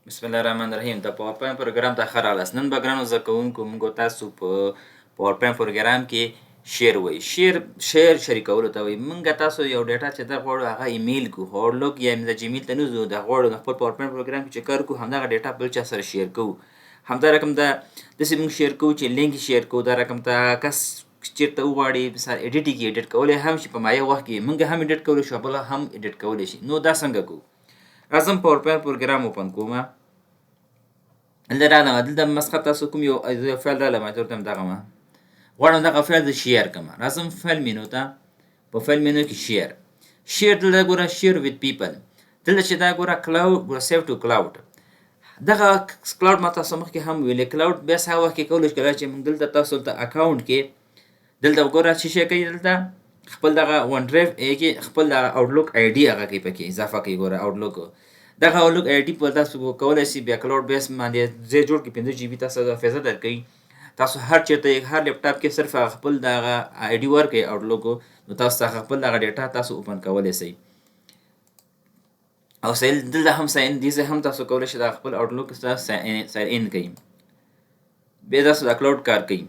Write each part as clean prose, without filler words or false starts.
بسم الله الرحمن الرحیم. د پاورپوینټ پروګرام ته ښه راغلاست. نن به ګرانو زده کوونکو موږ تاسو په پاورپوینټ پروګرام کې شیر وایي. شیر شریکولو ته وایي. موږ تاسو یو ډیټا چې دا غواړو هغه ایمیل کو هورلوک یا د جیمیل ته نه ځو، د غواړو خپل پاورپوینټ پروګرام کې چې کار کوو همدغه ډیټا بل چا سره شیر کوو. همدا رقم دا داسې موږ شیر کوو چې لینک شیر کوو. دا رقم ته کس چیرته وغواړي مثال ایډیټ کې ایډیټ کولی هم شي، په مایه وخت کې موږ هم ایډیټ کولی شو، بل هم ایډیټ کولی شي. نو دا څنګه کوو؟ راځم پاورپوینټ پروګرام اوپن کوم. دلته راغلم، دلته مسخه تاسو کوم یو فایل راغلم چې ورته دغه ما غواړم دغه فایل د شیر کوم. راځم فایل مینو ته. په فایل مینو کې شیر دلته ګوره شیر وذ پیپل. دلته چې دا ګوره کلاود ګوره سیو ټو کلاود. دغه کلاود ما تاسو مخکې هم ویلې. کلاود بیس هغه وخت کې کولی شو چې موږ دلته تاسو ته اکاونټ کې دلته ګوره چې شي کوي، دلته خپل دغه ون ډرایو کې خپل د آوټلوک آی ډي هغه کې پکې اضافه کوي. ګوره آوټلوک دغه آوټلوک آی ډي په تاسو کولای شي بیا کلاود بیس باندې ځای جوړ کړئ. 15 جی بي تاسو د فیصد درکوي. تاسو هر چېرته هر لیپټاپ کې صرف خپل دغه آی ډي ورکړئ آوټلوک، نو تاسو خپل دغه ډیټا تاسو اوپن کولی شئ. او سایل دلته هم ساین دي هم تاسو کولی شئ د خپل آوټلوک سره ساین ان کړئ. بیا تاسو د کلاود کار کوي.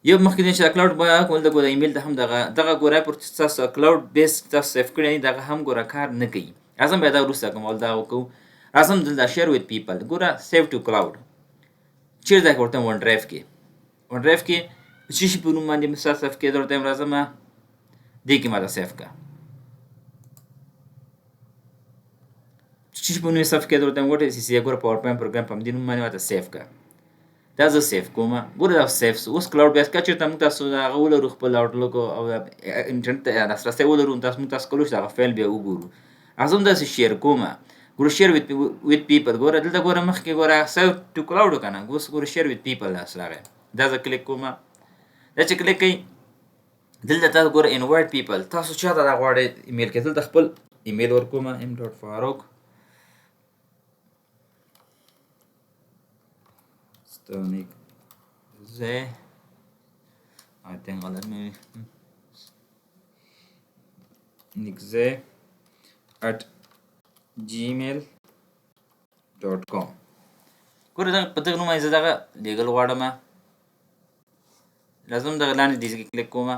یو مخکې چې کلاود بیا کول د ایمیل ته هم دغه ګوره پر تاسو کلاود بیس تاسو سیف کړی دغه هم ګوره کار نه کوي. راځم بیا دا وروسته کوم دا وکړو. راځم دلته شیر وذ پیپل ګوره سیو ټو کلاود چیرته ځای ورته ون ډرایو کې چې شي په نوم باندې مثال سیف کې درته راځم دې کې ماته سیف کا چې په نوم سیف کې درته وټه سی ګوره پاورپوینټ پروګرام په دې نوم باندې ماته سیف کا. دا زه سیف کوم. ګوره دا سیف اوس کلاود بیس کا چیرته موږ تاسو دا غو لرو خپل آوټلوک او انټرنیټ ته لاسرسی ولرو، تاسو کولی شئ دا فایل بیا وګورو. راځم دا شیر کوم. ګوره شیر وذ پیپل ګوره دلته ګوره مخکې ګوره سیو ټو کلاود کنه. اوس ګوره شیر وذ پیپل لاس راغی. دا زه کلیک کوم. دا چې کلیک کړئ دلته تاسو ګوره انوایټ پیپل تاسو چاته دا غواړئ ایمیل کې دلته خپل ایمیل ورکوم. m.farouk ستونیک I think let me nixze at gmail.com. ګوره دغه په دغه نوم باندې زه دغه لیږل غواړم. لازم دغه لاندې دې کې کلیک کوم.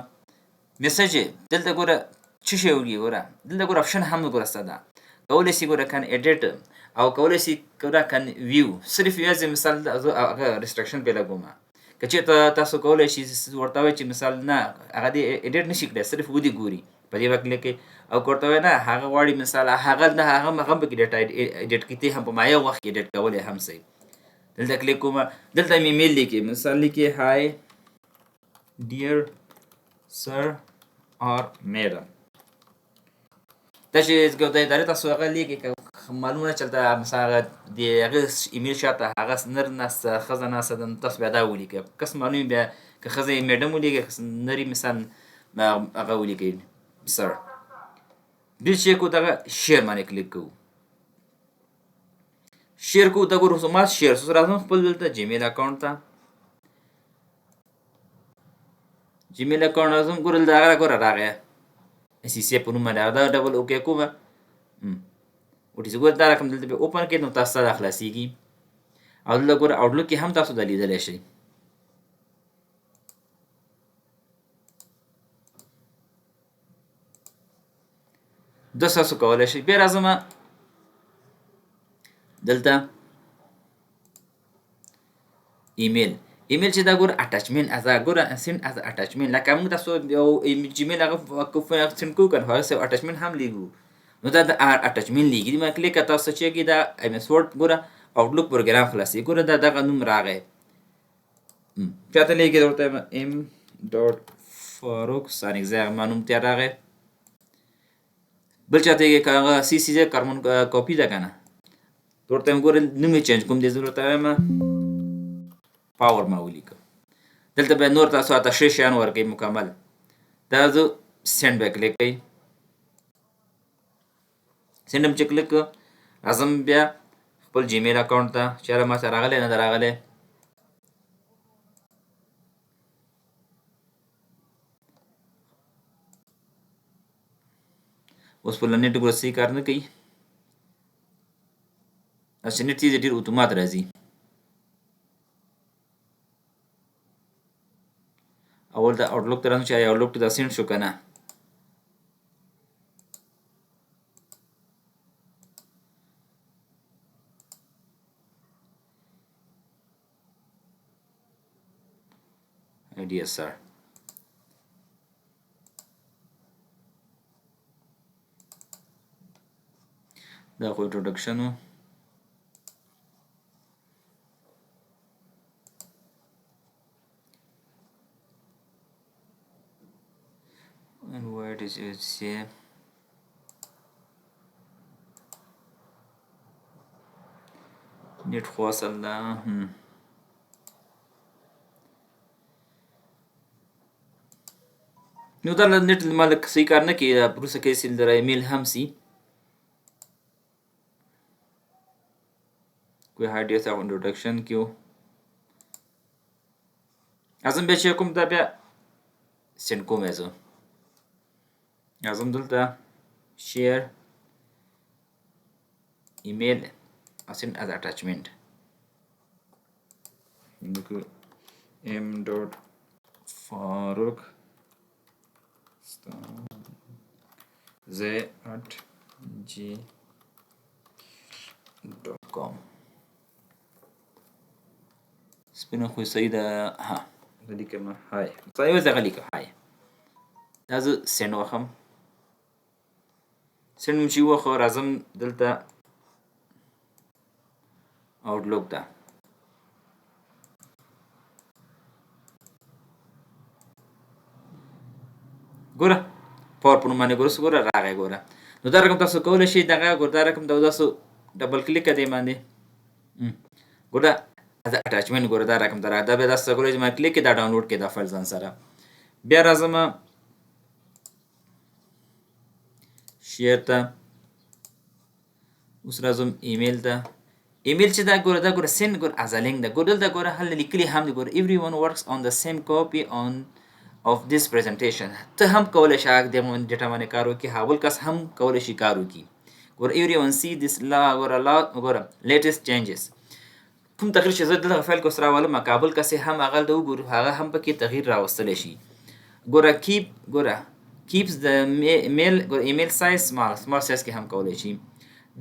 میسج دلته ګوره څه شی وږي. ګوره دلته ګوره آپشن هم ګوره ستا ده. کولی شي ګوره کان ایډیټ او کولی شي ګوره کان ویو. صرف یوازې مثال هغه ریسټرکشن پې لګوم. که چېرته تاسو کولی شئ ورته وایئ چې مثال نه هغه دې ایډیټ نشي کړی، صرف ودې ګوري، په دې به کلیک کوئ. او که ورته وایئ نه هغه غواړي مثال هغه نه هغه هم پکې ډیټا ایډیټ کړي، هم په مایه وخت کې ایډیټ کولی هم شئ. دلته کلیک کوم. دلته مې ایمیل لیکي. مثال لیکي هائی ډیر سر اور میډم. دا چې ادارې تاسو هغه لیکي معلومه نه چلته مثلا د هغه ایمیل شاته هغه نر ناسته ښځه ناسته ده، تاسو بیا دا ولیکئ. کس معلومي بیا که ښځه میډم ولیکئ، نري مثلا هغه ولیکئ سر. بیا چې کو دغه شیر باندې کلیک کوو. شیر کوو دا ګوره رسومات شیر. راځم خپل دلته جیمیل اکاونټ ته. جیمیل اکاونټ راځم ګوره دلته هغه ګوره راغی سی په نوم باندې دا ډبل اوکې کوم. وټیز ګوره دا رقم دلته به اوپن کړئ نو تاسو ته خلاصیږي. او دلته ګوره آوټلوک کې هم تاسو دا لیدلی شئ. دا تاسو کولی شئ. بیا راځم دلته ایمیل چې دا ګوره اټچمنټ از ګوره سینډ از اټچمنټ لکه موږ تاسو یو جیمیل هغه سینډ کوو کنه هغه اټچمنټ هم لیږو، نو دا د اټچمنټ لیږي. ما کلیک کړه تاسو چې دا مسورډ ګوره آوټلوک پروګرام خلاصي. ګوره دا دغه نوم راغی. چاته لیږي ورته m.farouk څنګه ما نوم تیار راغی. بل چاته یې هغه سی سی کاربن کاپی ده کنه ورته ګوره نوم یې چینج کوم. دې ضرورت ما پاور ما ولیکم. دلته به نور تاسو اته شی شیان ورکړئ مکمل. دا زه سینډ به کلیک کوئ. سینډ هم چې کلیک کړه راځم بیا خپل جیمیل اکاونټ ته. چېرې ما ته راغلی نه ده راغلی. اوس په لنډ ګوره صحیح کار نه کوي. چې نت یې ډېر اتومات راځي. اول دا آوټلوک ته راځم چې آیا آوټلوک ته دا سینډ شو که نه. Dear sir, دا خو introduction و. And what is it say? Net خو اصل ده. نو دا نت مالک صحیح کار نه کوي. وروسته کولی شي در ایمیل هم سي. کوئی هایډ یې انټروډکشن کې و. ازم بیا چې کوم دا بیا سینډ کوم یې زه ازم دلته شیر ایمیل send as attachment m.farouk z@g.com سپینه خو صحیح ده. ها لیکم هاي صحیح وځه لیکم هاي دا زه سند وخم. سند چې وخو راځم دلته آوټلوک ته. ګوره پاورپوینټ باندې ګوره راغی. ګوره نو دا رقم تاسو کولی شئ دغه ګوره دا رقم تاسو ډبل کلیک کړئ باندې ګوره دا اټاچمنټ ګوره دا رقم ته راغی. دا بیا تاسو کولی شئ ما کلیک کړئ دا ډاونلوډ کړئ دا فایل ځان سره. بیا راځم شیر ته. اوس راځم ایمیل ته. ایمیل چې دا ګوره سند ګوره از ا لینک ده. ګوره دلته ګوره هلته لیکلي هم دي ګوره everyone works on the same copy of this presentation. ته هم کولی شې د ډیټا باندې کار وکړي. هغه کس هم کولی شي کار وکړي. ګوره everyone see this ګوره latest changes. کوم تغیر چې زه دلته فایل کې اوس راولم کابل کس هم هغه د وګورو هغه هم پکې تغیر راوستلی شي. ګوره keeps the mail ګوره ایمیل سایز small سایز کې هم کولی شي.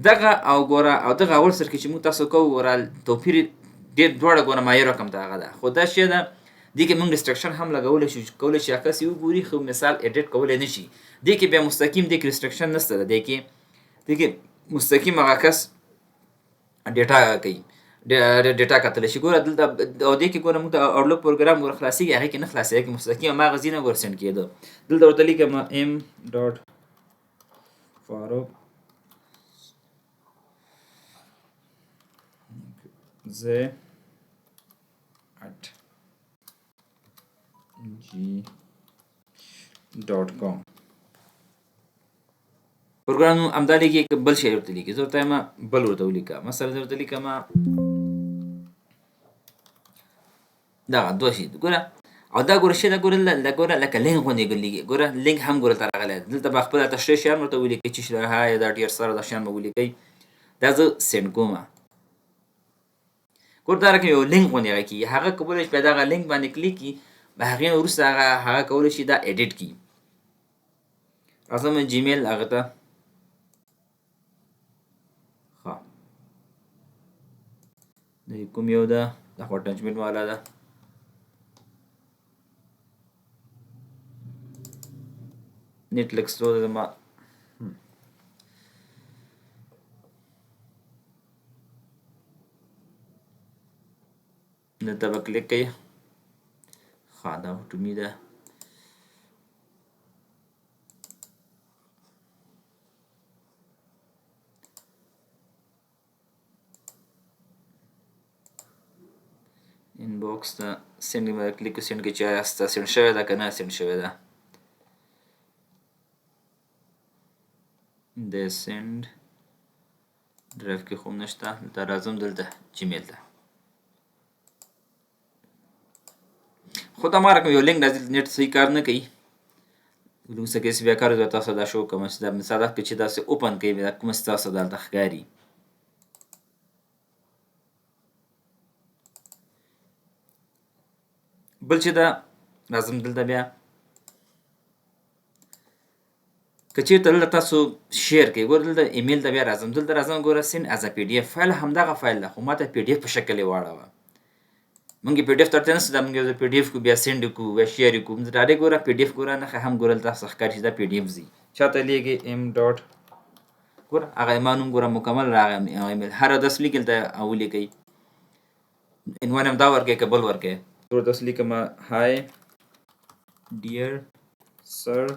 دغه او ګوره او دغه اول سر کې چې موږ تاسو کوو ګوره توپیر ډېر دواړه ګوره مایع رقم ته هغه ده. خو دا شی ده دې کې موږ ریسټرکشن هم لګولی شو چې کولی شي هغه کس یې وګوري خو مثال ایډیټ کولی نه شي. دې کې بیا مستقیم دې کې ریسټرکشن نشته ده. دې کې مستقیم هغه کس ډیټا کوي ډیټا کتلی شي. ګوره دلته او دې کې ګوره موږ د آوټلوک پروګرام ګوره خلاصېږي هغې کې نه خلاصېږي هغې کې مستقیم هماغه ځي نه ګوره سینډ کېده. دلته ورته لیکم m.farouk z@g.com پروګرام همدا لیکي که بل شی ورته لیکي. زه ورته وایم بل ورته ولیکه. مثلا زه ورته لیکم دغه دوه شي ګوره او دا ګوره شی دا ګوره لکه لینک غوندې لیکي. ګوره لینک هم ګوره ته راغلی. دلته به خپل تشریح شیان ورته ولیکئ چې هاي دا ډېر سره دا شیان به ولیکئ. دا زه سینډ کوم. ګوره دا رقم یو لینک غوندې هغه کېږي. هغه کولی شي په دغه لینک باندې کلیک کړي به هغې نه وروسته هغه کولی شي دا ایډیټ کړي. راځم جیمیل هغه ته. ښه دا کوم یو ده دا خو اټچمنټ والا ده. نیټ لږ سلو ده زما. دلته به کلیک کوئ. ښه دا ټومي ده. انباکس ته سینډ به کلیک سینډ کې چې آیا ستا سینډ شوې ده که نه سینډ شوې ده. د سینډ ډرایو کې خو نشته. دلته راځم دلته جیمیل ته. خو دا ما رقم یو لینک راځي نیټ صحیح کار نه کوي. وروسته کې بیا کار زه تاسو دا شو کوم چې دا مثال کې چې داسې اوپن کوي بیا کوم ستاسو دلته ښکاري. بل چې دا راځم دلته بیا که چېرته دلته تاسو شیر کوئ ګوره دلته ایمیل ته بیا راځم دلته راځم ګوره سین از ا پی ډي اف فایل همدغه فایل ده خو ما ته پی ډي اف په شکل یې واړوه مونږ یې پی ډي اف ته اړتیا نشته دا مونږ یې پی ډي اف کو بیا سینډ کړو بیا شیر یې کړو ډایرکټ ګوره پی ډي اف ګوره نښه هم ګوره تاسو ښکاري چې دا پی ډي اف ځي چاته لیږي ام ډاټ ګوره هغه ما نوم ګوره مکمل راغی ایمیل هر داس لیکل ته ولیکئ عنوان هم دا ورکړئ که بل ورکړئ ګوره داس لیکم هاي ډیر سر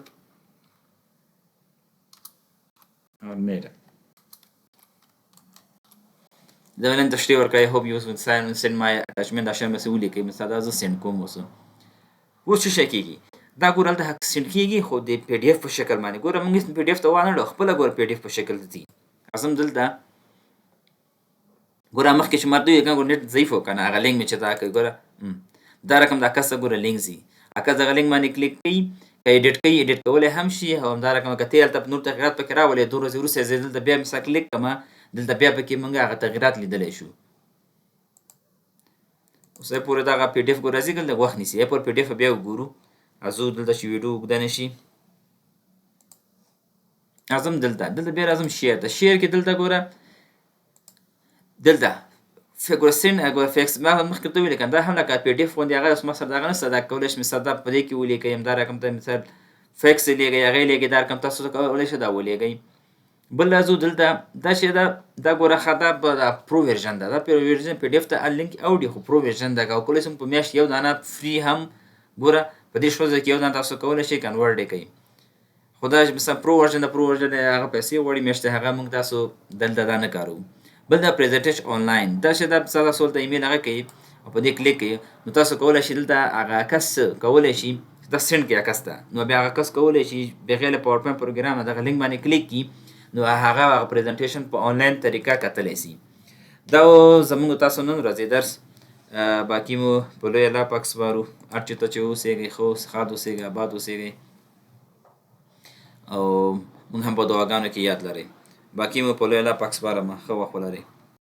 Almeida. دا ولن تشریح ورکړی hope you will send my attachment عشان بس ولیکئ مثلا دا زه سینډ کوم اوس څه شی کېږي دا ګوره هلته سینډ کېږي خو د پی ډي اف په شکل باندې ګوره موږ پی ډي اف ته وانه وړو خپله ګوره پی ډي اف په شکل ځي راځم دلته ګوره مخکې چې ما دوی ګوره نیټ ضعیف و که نه هغه لینک مې چې دا کوي ګوره دا رقم دا کس ته ګوره لینک ځي هغه دغه لینک باندې کلیک کوي که ایډیټ کوي ایډیټ کولی هم شي او همدا رقم که ته هلته نور تغیرات پکې راولې 2 ورځې وروسته زه دلته بیا مثلا کلیک کړم دلته بیا پکې موږ هغه تغیرات لیدلی شو اوس یې پورې دغه پی ډي اف ګوره راځي دلته وخت نیسي یې پورې پی ډي اف بیا وګورو ازو دلته چې ویډیو اوږده نه شي راځم دلته بیا راځم شیر ته شیر کې دلته ګوره دلته ګوره سینډ ګوره فیکس ما مخکې ته ویلې کنه دا هم لکه پی ډي اف غوندې هغه اوس ما سره دغه نشته دا کولی شي مثلا دا په دې کې ولیکئ همدا رقم ته مثال فیکس یې لیږئ هغه یې لیږئ دا رقم تاسو کولی شئ دا ولیږئ بل راځو دلته دا چې دا ګوره ښه دا پرو ورژن ده دا پرو ورژن پی ډي اف ته لینک اوړي خو پرو ورژن ده او کولی شم په میاشت یو دانه فري هم ګوره په دې شپږ کې یو دانه تاسو کولی شئ کنورټ یې کړئ خو دا مثلا پرو ورژن د پرو ورژن هغه پیسې غواړي میاشتې هغه موږ تاسو دلته دا نه کاروو بل دا پریزنټیشن آنلاین دا چې دا تاسو ته ایمیل هغه کوي او په دې کلیک کوي نو تاسو کولی شئ دلته هغه کس کولی شي دا سینډ کړي کس ته نو بیا هغه کس کولی شي بغیر له پاور پوینټ پروګرام دغه لینک باندې کلیک کړي نو هغه پریزنټیشن په آنلاین طریقه کتلی شي دا زموږ تاسو نن ورځې درس باقي مو په لوی الله پاک سپارو هر چېرته چې اوسېږئ ښه ښاد اوسېږئ آباد اوسېږئ او موږ هم په دعاګانو کې یاد لرئ باقي مو په لوی الله پاک سپارم ښه وخت ولرئ